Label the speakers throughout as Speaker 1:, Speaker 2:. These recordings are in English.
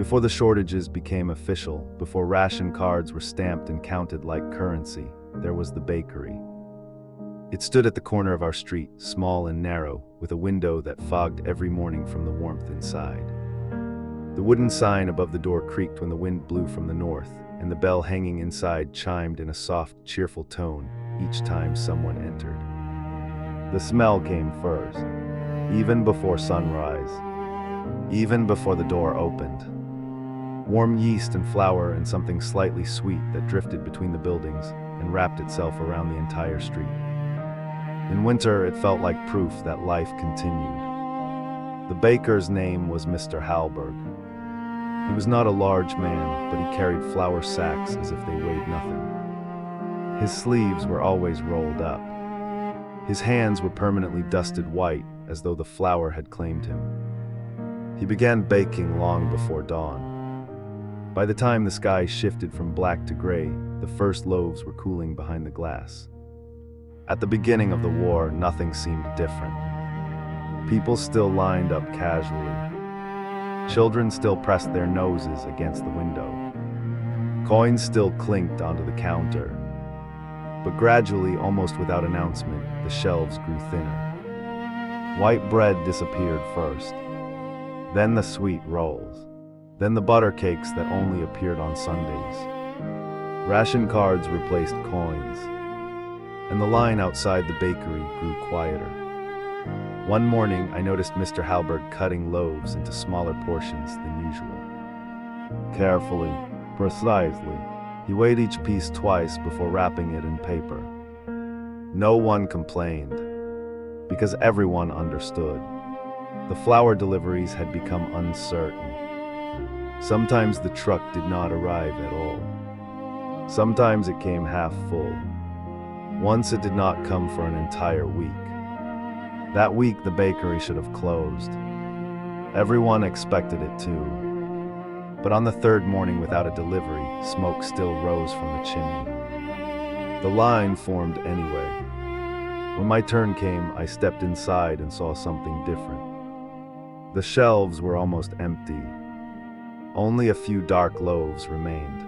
Speaker 1: Before the shortages became official, before ration cards were stamped and counted like currency, there was the bakery. It stood at the corner of our street, small and narrow, with a window that fogged every morning from the warmth inside. The wooden sign above the door creaked when the wind blew from the north, and the bell hanging inside chimed in a soft, cheerful tone each time someone entered. The smell came first, even before sunrise, even before the door opened. Warm yeast and flour and something slightly sweet that drifted between the buildings and wrapped itself around the entire street. In winter, it felt like proof that life continued. The baker's name was Mr. Hallberg. He was not a large man, but he carried flour sacks as if they weighed nothing. His sleeves were always rolled up. His hands were permanently dusted white, as though the flour had claimed him. He began baking long before dawn. By the time the sky shifted from black to gray, the first loaves were cooling behind the glass. At the beginning of the war, nothing seemed different. People still lined up casually. Children still pressed their noses against the window. Coins still clinked onto the counter. But gradually, almost without announcement, the shelves grew thinner. White bread disappeared first, then the sweet rolls, then the butter cakes that only appeared on Sundays. Ration cards replaced coins, and the line outside the bakery grew quieter. One morning, I noticed Mr. Hallberg cutting loaves into smaller portions than usual. Carefully, precisely, he weighed each piece twice before wrapping it in paper. No one complained, because everyone understood. The flour deliveries had become uncertain. Sometimes the truck did not arrive at all. Sometimes it came half full. Once it did not come for an entire week. That week the bakery should have closed. Everyone expected it to. But on the third morning without a delivery, smoke still rose from the chimney. The line formed anyway. When my turn came, I stepped inside and saw something different. The shelves were almost empty. Only a few dark loaves remained.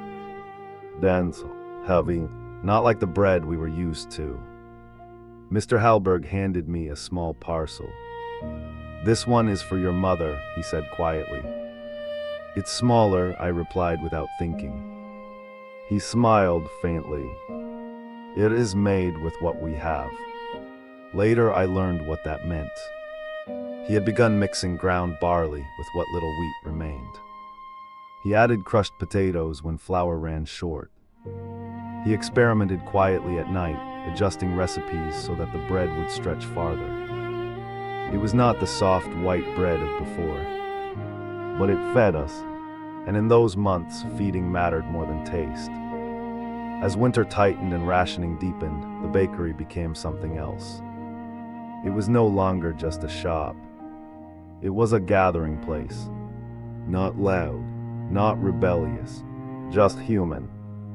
Speaker 1: Dense, heavy, not like the bread we were used to. Mr. Hallberg handed me a small parcel. "This one is for your mother," he said quietly. "It's smaller," I replied without thinking. He smiled faintly. "It is made with what we have." Later I learned what that meant. He had begun mixing ground barley with what little wheat remained. He added crushed potatoes when flour ran short. He experimented quietly at night, adjusting recipes so that the bread would stretch farther. It was not the soft white bread of before, but it fed us, and in those months, feeding mattered more than taste. As winter tightened and rationing deepened, the bakery became something else. It was no longer just a shop. It was a gathering place. Not loud, not rebellious, just human.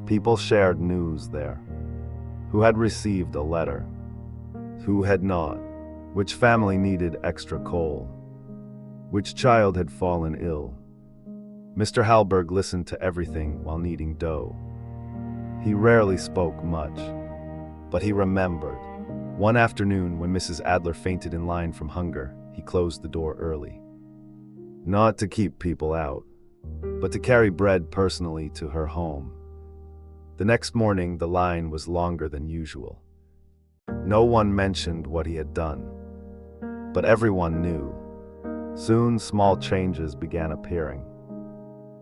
Speaker 1: People shared news there. Who had received a letter? Who had not? Which family needed extra coal? Which child had fallen ill? Mr. Hallberg listened to everything while kneading dough. He rarely spoke much, but he remembered. One afternoon, when Mrs. Adler fainted in line from hunger, he closed the door early. Not to keep people out, but to carry bread personally to her home. The next morning, the line was longer than usual. No one mentioned what he had done, but everyone knew. Soon, small changes began appearing.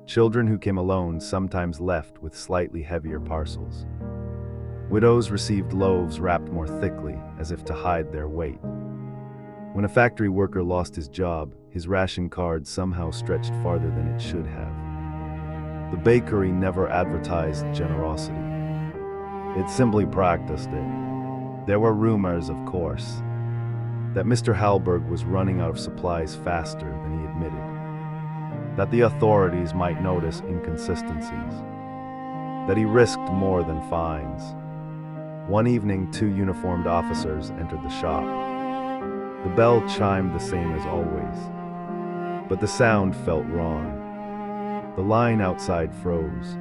Speaker 1: Children who came alone sometimes left with slightly heavier parcels. Widows received loaves wrapped more thickly, as if to hide their weight. When a factory worker lost his job, his ration card somehow stretched farther than it should have. The bakery never advertised generosity. It simply practiced it. There were rumors, of course, that Mr. Hallberg was running out of supplies faster than he admitted, that the authorities might notice inconsistencies, that he risked more than fines. One evening, 2 uniformed officers entered the shop. The bell chimed the same as always, but the sound felt wrong. The line outside froze.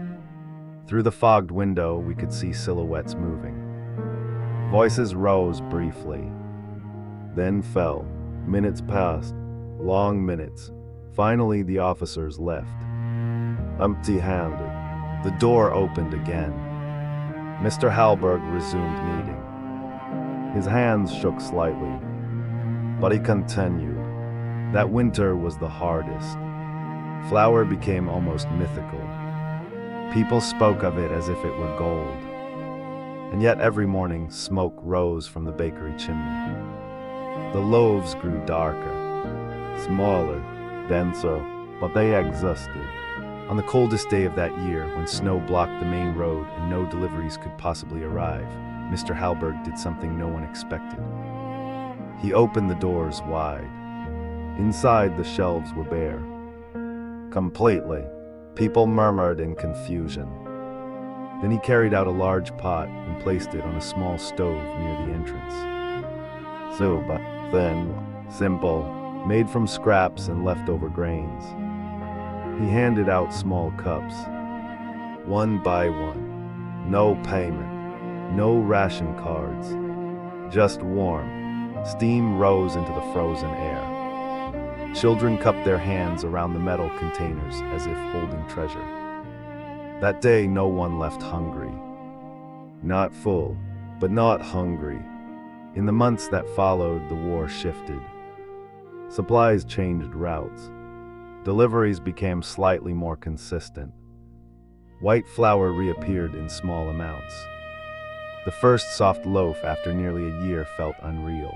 Speaker 1: Through the fogged window, we could see silhouettes moving. Voices rose briefly, then fell. Minutes passed, long minutes. Finally, the officers left, empty-handed. The door opened again. Mr. Hallberg resumed kneading. His hands shook slightly, but he continued. That winter was the hardest. Flour became almost mythical. People spoke of it as if it were gold. And yet every morning, smoke rose from the bakery chimney. The loaves grew darker, smaller, denser, but they existed. On the coldest day of that year, when snow blocked the main road and no deliveries could possibly arrive, Mr. Hallberg did something no one expected. He opened the doors wide. Inside, the shelves were bare. Completely. People murmured in confusion. Then he carried out a large pot and placed it on a small stove near the entrance. Soup, thin, simple, made from scraps and leftover grains. He handed out small cups, one by one. No payment, no ration cards, just warm. Steam rose into the frozen air. Children cupped their hands around the metal containers as if holding treasure. That day, no one left hungry. Not full, but not hungry. In the months that followed, the war shifted. Supplies changed routes. Deliveries became slightly more consistent. White flour reappeared in small amounts. The first soft loaf after nearly a year felt unreal.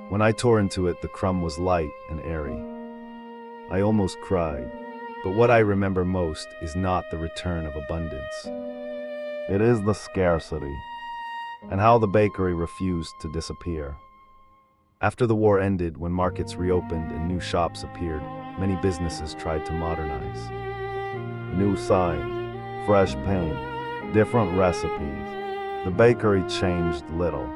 Speaker 1: When I tore into it, the crumb was light and airy. I almost cried, but what I remember most is not the return of abundance. It is the scarcity, and how the bakery refused to disappear. After the war ended, when markets reopened and new shops appeared, many businesses tried to modernize. New signs, fresh paint, different recipes. The bakery changed little.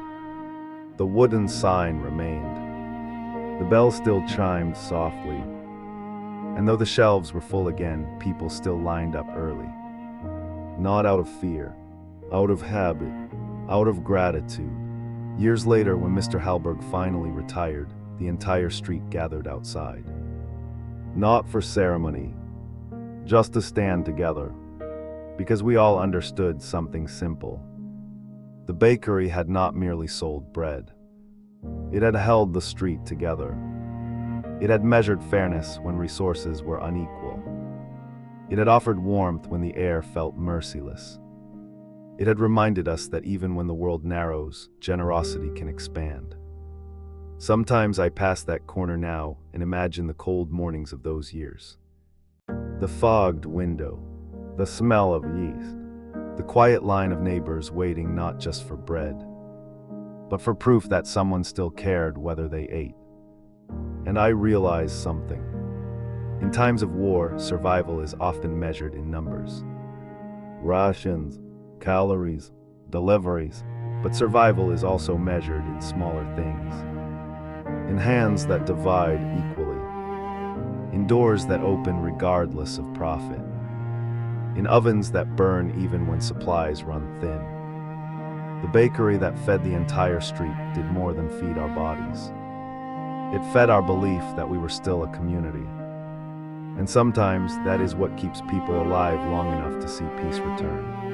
Speaker 1: The wooden sign remained. The bell still chimed softly. And though the shelves were full again, people still lined up early. Not out of fear, out of habit, out of gratitude. Years later, when Mr. Hallberg finally retired, the entire street gathered outside. Not for ceremony, just to stand together, because we all understood something simple. The bakery had not merely sold bread. It had held the street together. It had measured fairness when resources were unequal. It had offered warmth when the air felt merciless. It had reminded us that even when the world narrows, generosity can expand. Sometimes I pass that corner now and imagine the cold mornings of those years. The fogged window, the smell of yeast, the quiet line of neighbors waiting not just for bread, but for proof that someone still cared whether they ate. And I realized something. In times of war, survival is often measured in numbers. Rations, calories, deliveries, but survival is also measured in smaller things. In hands that divide equally. In doors that open regardless of profit. In ovens that burn even when supplies run thin. The bakery that fed the entire street did more than feed our bodies. It fed our belief that we were still a community. And sometimes that is what keeps people alive long enough to see peace return.